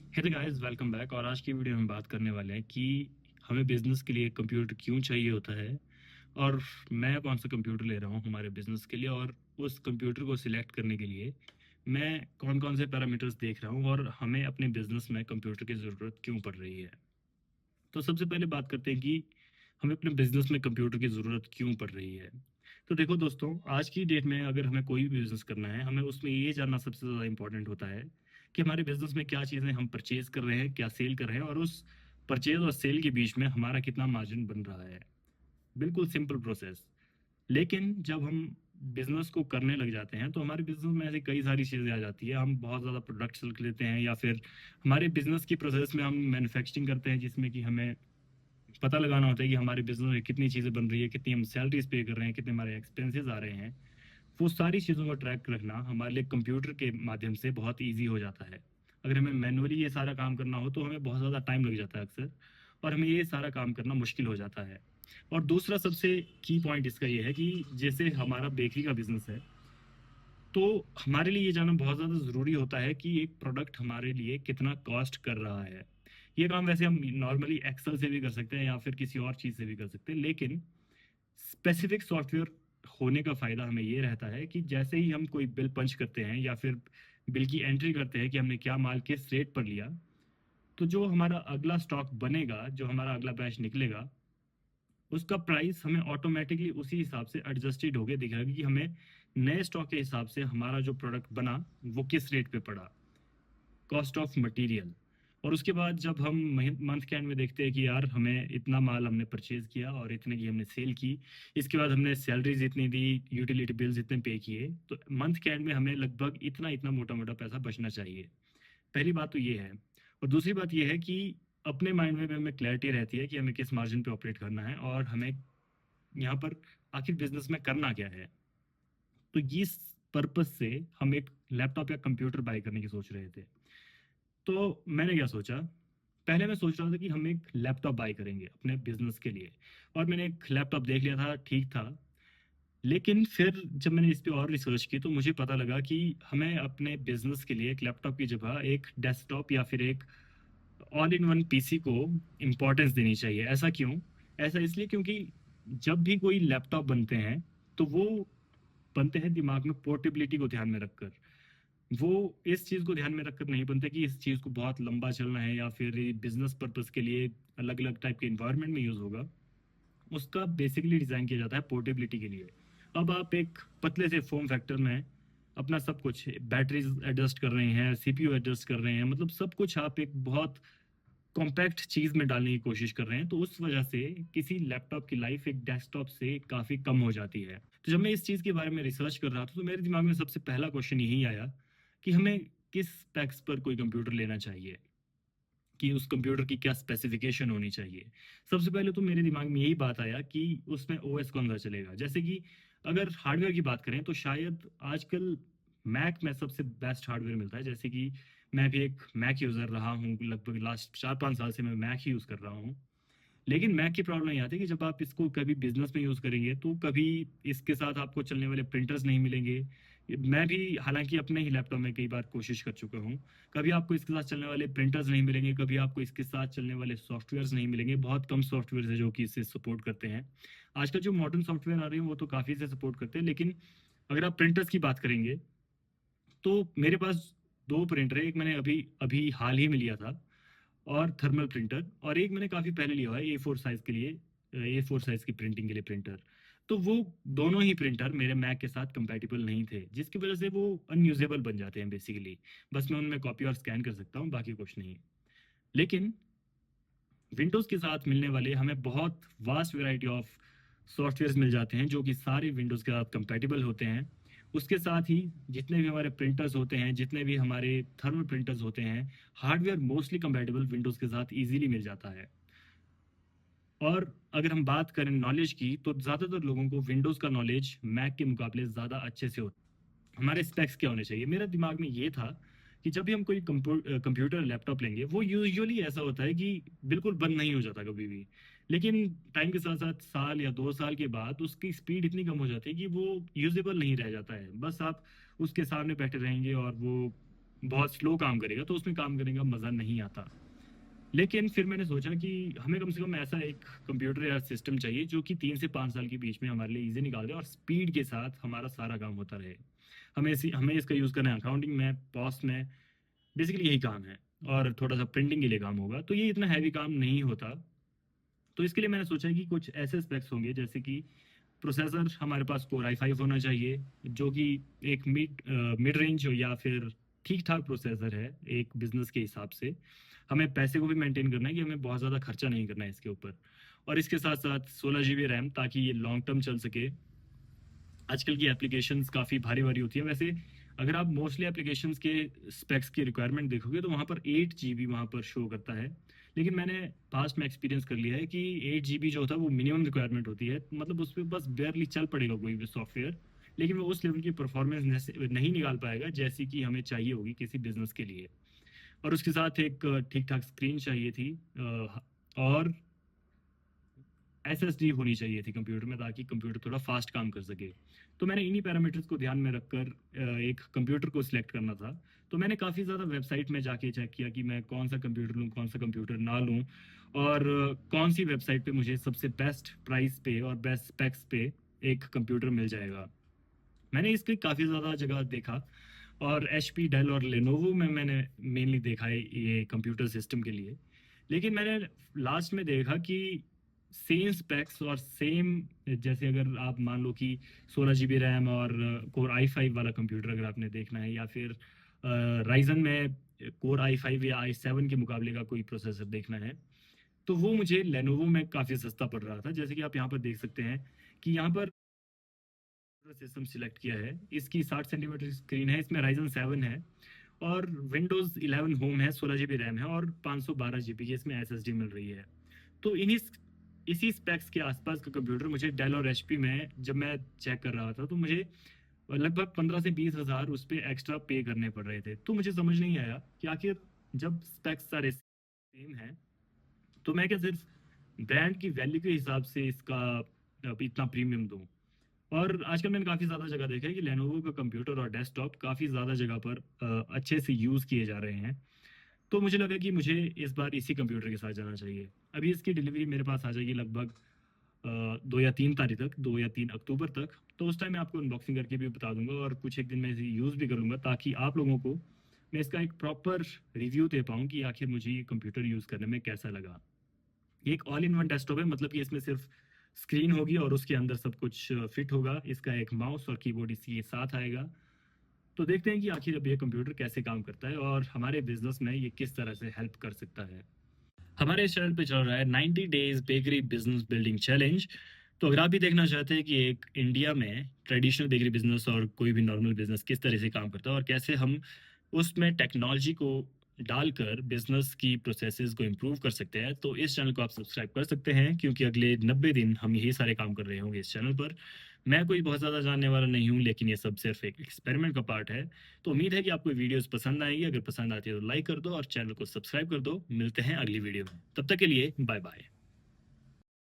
Hey guys, welcome back. और आज की वीडियो में बात करने वाले हैं कि हमें बिजनेस के लिए कंप्यूटर क्यों चाहिए होता है, और मैं कौन सा कंप्यूटर ले रहा हूँ हमारे बिजनेस के लिए, और उस कंप्यूटर को सिलेक्ट करने के लिए मैं कौन कौन से पैरामीटर्स देख रहा हूँ, और हमें अपने बिजनेस में कंप्यूटर की ज़रूरत क्यों पड़ रही है। तो सबसे पहले बात करते हैं कि हमें अपने बिजनेस में कंप्यूटर की ज़रूरत क्यों पड़ रही है। तो देखो दोस्तों, आज की डेट में अगर हमें कोई भी बिजनेस करना है, हमें उसमें ये जानना सबसे ज़्यादा इंपॉर्टेंट होता है कि हमारे बिजनेस में क्या चीज़ें हम परचेज कर रहे हैं, क्या सेल कर रहे हैं, और उस परचेज और सेल के बीच में हमारा कितना मार्जिन बन रहा है। बिल्कुल सिंपल प्रोसेस। लेकिन जब हम बिजनेस को करने लग जाते हैं तो हमारे बिजनेस में ऐसी कई सारी चीज़ें आ जाती है। हम बहुत ज़्यादा प्रोडक्ट्स लिख लेते हैं, या फिर हमारे बिजनेस की प्रोसेस में हम मैन्युफैक्चरिंग करते हैं, जिसमें कि हमें पता लगाना होता है कि हमारे बिजनेस में कितनी चीज़ें बन रही है, कितनी हम सैलरीज पे कर रहे हैं, कितने हमारे एक्सपेंसेस आ रहे हैं। वो सारी चीज़ों को ट्रैक रखना हमारे लिए कंप्यूटर के माध्यम से बहुत ईजी हो जाता है। अगर हमें मैनुअली ये सारा काम करना हो तो हमें बहुत ज़्यादा टाइम लग जाता है अक्सर, और हमें ये सारा काम करना मुश्किल हो जाता है। और दूसरा सबसे की पॉइंट इसका ये है कि जैसे हमारा बेकरी का बिजनेस है, तो हमारे लिए ये जानना बहुत ज़्यादा ज़रूरी होता है कि एक प्रोडक्ट हमारे लिए कितना कॉस्ट कर रहा है। ये काम वैसे हम नॉर्मली एक्सेल से भी कर सकते हैं, या फिर किसी और चीज़ से भी कर सकते हैं, लेकिन स्पेसिफिक सॉफ्टवेयर होने का फ़ायदा हमें ये रहता है कि जैसे ही हम कोई बिल पंच करते हैं, या फिर बिल की एंट्री करते हैं कि हमने क्या माल किस रेट पर लिया, तो जो हमारा अगला स्टॉक बनेगा, जो हमारा अगला बैच निकलेगा, उसका प्राइस हमें ऑटोमेटिकली उसी हिसाब से एडजस्टेड होके दिखेगा कि हमें नए स्टॉक के हिसाब से हमारा जो प्रोडक्ट बना वो किस रेट पे पड़ा, कॉस्ट ऑफ मटेरियल। और उसके बाद जब हम मंथ के एंड में देखते हैं कि यार हमें इतना माल हमने परचेज किया और इतने की हमने सेल की, इसके बाद हमने सैलरीज इतनी दी, यूटिलिटी बिल्स इतने पे किए, तो मंथ के एंड में हमें लगभग इतना इतना मोटा मोटा पैसा बचना चाहिए। पहली बात तो ये है। और दूसरी बात ये है कि अपने माइंड में हमें क्लैरिटी रहती है कि हमें किस मार्जिन पे ऑपरेट करना है, और हमें यहाँ पर आखिर बिजनेस में करना क्या है। तो इस पर्पज से हम एक लैपटॉप या कंप्यूटर बाय करने की सोच रहे थे। तो मैंने क्या सोचा, पहले मैं सोच रहा था कि हम एक लैपटॉप बाय करेंगे अपने बिजनेस के लिए, और मैंने एक लैपटॉप देख लिया था, ठीक था। लेकिन फिर जब मैंने इस पे और रिसर्च की तो मुझे पता लगा कि हमें अपने बिजनेस के लिए एक लैपटॉप की जगह एक डेस्कटॉप या फिर एक ऑल इन वन पीसी को इम्पोर्टेंस देनी चाहिए। ऐसा क्यों? ऐसा इसलिए क्योंकि जब भी कोई लैपटॉप बनते हैं तो वो बनते हैं दिमाग में पोर्टेबिलिटी को ध्यान में रखकर। वो इस चीज को ध्यान में रखकर नहीं बनते कि इस चीज को बहुत लंबा चलना है, या फिर बिजनेस पर्पस के लिए अलग अलग टाइप के इन्वायरमेंट में यूज होगा। उसका बेसिकली डिजाइन किया जाता है पोर्टेबिलिटी के लिए। अब आप एक पतले से फॉर्म फैक्टर में अपना सब कुछ, बैटरीज एडजस्ट कर रहे हैं, सीपीयू एडजस्ट कर रहे हैं, मतलब सब कुछ आप एक बहुत कॉम्पैक्ट चीज में डालने की कोशिश कर रहे हैं, तो उस वजह से किसी लैपटॉप की लाइफ एक डेस्कटॉप से काफी कम हो जाती है। तो जब मैं इस चीज के बारे में रिसर्च कर रहा था तो मेरे दिमाग में सबसे पहला क्वेश्चन यही आया कि हमें किस स्पेक्स पर कोई कंप्यूटर लेना चाहिए, कि उस कंप्यूटर की क्या स्पेसिफिकेशन होनी चाहिए। सबसे पहले तो मेरे दिमाग में यही बात आया कि उसमें ओएस कौन सा चलेगा। जैसे कि अगर हार्डवेयर की बात करें तो शायद आजकल मैक में सबसे बेस्ट हार्डवेयर मिलता है। जैसे कि मैं भी एक मैक यूज़र रहा हूँ, लगभग लास्ट 4-5 साल से मैं मैक ही यूज़ कर रहा हूँ। लेकिन मैक की प्रॉब्लम ये आती है कि जब आप इसको कभी बिजनेस में यूज करेंगे तो कभी इसके साथ आपको चलने वाले प्रिंटर्स नहीं मिलेंगे। मैं भी हालांकि अपने ही लैपटॉप में कई बार कोशिश कर चुका हूँ, कभी आपको इसके साथ चलने वाले प्रिंटर्स नहीं मिलेंगे, कभी आपको इसके साथ चलने वाले सॉफ्टवेयर्स नहीं मिलेंगे। बहुत कम सॉफ्टवेयर है जो कि इसे सपोर्ट करते हैं। आजकल जो मॉडर्न सॉफ्टवेयर आ रहे हैं वो तो काफ़ी से सपोर्ट करते हैं, लेकिन अगर आप प्रिंटर्स की बात करेंगे तो मेरे पास दो प्रिंटर है। एक मैंने अभी अभी हाल ही में लिया था, और थर्मल प्रिंटर, और एक मैंने काफ़ी पहले लिया हुआ है A4 साइज के लिए, A4 साइज की प्रिंटिंग के लिए प्रिंटर। तो वो दोनों ही प्रिंटर मेरे मैक के साथ कंपैटिबल नहीं थे, जिसकी वजह से वो अनयूजेबल बन जाते हैं बेसिकली। बस मैं उनमें कॉपी और स्कैन कर सकता हूँ, बाकी कुछ नहीं। लेकिन विंडोज़ के साथ मिलने वाले हमें बहुत वास्ट वैरायटी ऑफ सॉफ्टवेयर्स मिल जाते हैं जो कि सारे विंडोज़ के साथ कंपैटिबल होते हैं। उसके साथ ही जितने भी हमारे प्रिंटर्स होते हैं, जितने भी हमारे थर्मल प्रिंटर्स होते हैं, हार्डवेयर मोस्टली कंपैटिबल विंडोज़ के साथ इजीली मिल जाता है। और अगर हम बात करें नॉलेज की तो ज़्यादातर लोगों को विंडोज़ का नॉलेज मैक के मुकाबले ज़्यादा अच्छे से होता है। हमारे स्पेक्स क्या होने चाहिए, मेरा दिमाग में ये था कि जब भी हम कोई कंप्यूटर लैपटॉप लेंगे वो यूजुअली ऐसा होता है कि बिल्कुल बंद नहीं हो जाता कभी भी। लेकिन टाइम के साथ साथ साल या 2 साल के बाद उसकी स्पीड इतनी कम हो जाती है कि वो यूजेबल नहीं रह जाता है। बस आप उसके सामने बैठे रहेंगे और वो बहुत स्लो काम करेगा, तो उसमें काम करने का मज़ा नहीं आता। लेकिन फिर मैंने सोचा कि हमें कम से कम ऐसा एक कंप्यूटर या सिस्टम चाहिए जो कि 3 से 5 साल के बीच में हमारे लिए ईज़ी निकाल दे और स्पीड के साथ हमारा सारा काम होता रहे। हमें इसका यूज़ करना है अकाउंटिंग में, पॉस्ट में, बेसिकली यही काम है, और थोड़ा-सा प्रिंटिंग के लिए काम होगा, तो ये इतना हैवी काम नहीं होता। तो इसके लिए मैंने सोचा कि कुछ ऐसे स्पेक्स होंगे, जैसे कि प्रोसेसर हमारे पास कोर i5 होना चाहिए, जो कि एक मिड रेंज हो या फिर ठीक-ठाक प्रोसेसर है एक बिज़नेस के हिसाब से। हमें पैसे को भी मेंटेन करना है कि हमें बहुत ज़्यादा खर्चा नहीं करना है इसके ऊपर। और इसके साथ-साथ 16 जीबी रैम, ताकि ये लॉन्ग टर्म चल सके। आजकल की एप्लीकेशंस काफ़ी भारी-भारी होती हैं। वैसे अगर आप मोस्टली एप्लीकेशंस के स्पेक्स की रिक्वायरमेंट देखोगे, तो वहाँ पर 8 जीबी वहाँ पर शो करता है। लेकिन मैंने पास्ट में एक्सपीरियंस कर लिया है कि 8 जीबी जो होता है वो मिनिमम रिक्वायरमेंट होती है। मतलब उस पे बस बारली चल पड़ेगा कोई भी सॉफ्टवेयर, लेकिन वो उस लेवल की परफॉर्मेंस नहीं निकाल पाएगा जैसी कि हमें चाहिए होगी किसी बिज़नेस के लिए। और उसके साथ एक ठीक-ठाक स्क्रीन चाहिए थी, और एसएसडी होनी चाहिए थी कंप्यूटर में, ताकि कंप्यूटर थोड़ा फास्ट काम कर सके। तो मैंने इन्हीं पैरामीटर्स को ध्यान में रखकर एक कंप्यूटर को सिलेक्ट करना था। तो मैंने काफ़ी ज़्यादा वेबसाइट में जाके चेक किया कि मैं कौन सा कंप्यूटर लूँ, कौन सा कंप्यूटर ना लूँ, और कौन सी वेबसाइट पे मुझे सबसे बेस्ट प्राइस पे और बेस्ट स्पेक्स पे एक कंप्यूटर मिल जाएगा। मैंने इसके काफ़ी ज़्यादा जगह देखा, और एचपी, डेल और लेनोवो में मैंने मेनली देखा है ये कंप्यूटर सिस्टम के लिए। लेकिन मैंने लास्ट में देखा कि सेम स्पेक्स और सेम, जैसे अगर आप मान लो कि 16 जीबी रैम और कोर i5 वाला कंप्यूटर अगर आपने देखना है, या फिर राइजन में कोर i5 या i7 के मुकाबले का कोई प्रोसेसर देखना है, तो वो मुझे लेनोवो में काफ़ी सस्ता पड़ रहा था। जैसे कि आप यहाँ पर देख सकते हैं कि यहाँ पर सिस्टम सिलेक्ट किया है, इसकी 60 सेंटीमीटर स्क्रीन है, इसमें राइजन 7 है, और विंडोज़ 11 होम है, 16 जीबी रैम है, और 512 जीबी की इसमें एसएसडी मिल रही है। तो इसी स्पेक्स के आसपास का कंप्यूटर मुझे डेल और एचपी में जब मैं चेक कर रहा था, तो मुझे लगभग 15 से 20 हज़ार उस पे एक्स्ट्रा पे करने पड़ रहे थे। तो मुझे समझ नहीं आया कि आखिर जब स्पेक्स सारे सेम हैं, तो मैं क्या सिर्फ ब्रांड की वैल्यू के हिसाब से इसका इतना प्रीमियम दूँ? और आजकल मैंने काफ़ी ज़्यादा जगह देखा है कि लेनोवो का कंप्यूटर और डेस्कटॉप काफ़ी ज़्यादा जगह पर अच्छे से यूज़ किए जा रहे हैं। तो मुझे लगा कि मुझे इस बार इसी कंप्यूटर के साथ जाना चाहिए। अभी इसकी डिलीवरी मेरे पास आ जाएगी लगभग 2 या 3 तारीख तक, 2 या 3 अक्टूबर तक। तो उस टाइम मैं आपको अनबॉक्सिंग करके भी बता दूँगा, और कुछ एक दिन मैं इसे यूज़ भी कर लूँगा, ताकि आप लोगों को मैं इसका एक प्रॉपर रिव्यू दे पाऊँ कि आखिर मुझे ये कंप्यूटर यूज़ करने में कैसा लगा। ये एक ऑल इन वन डेस्कटॉप है, मतलब कि इसमें सिर्फ स्क्रीन होगी और उसके अंदर सब कुछ फिट होगा। इसका एक माउस और कीबोर्ड इसी के साथ आएगा। तो देखते हैं कि आखिर अब ये कंप्यूटर कैसे काम करता है और हमारे बिजनेस में ये किस तरह से हेल्प कर सकता है। हमारे इस चैनल पे चल रहा है 90 days bakery business building challenge. तो अगर आप भी देखना चाहते हैं कि एक इंडिया में ट्रेडिशनल बेकरी बिजनेस और कोई भी नॉर्मल बिजनेस किस तरह से काम करता है, और कैसे हम उसमें टेक्नोलॉजी को डालकर बिजनेस की प्रोसेसेस को इम्प्रूव कर सकते हैं, तो इस चैनल को आप सब्सक्राइब कर सकते हैं, क्योंकि अगले 90 दिन हम यही सारे काम कर रहे होंगे इस चैनल पर। मैं कोई बहुत ज़्यादा जानने वाला नहीं हूँ, लेकिन ये सब सिर्फ एक एक्सपेरिमेंट का पार्ट है। तो उम्मीद है कि आपको वीडियोस पसंद आएगी। अगर पसंद आती है तो लाइक कर दो और चैनल को सब्सक्राइब कर दो। मिलते हैं अगली वीडियो में, तब तक के लिए बाय बाय।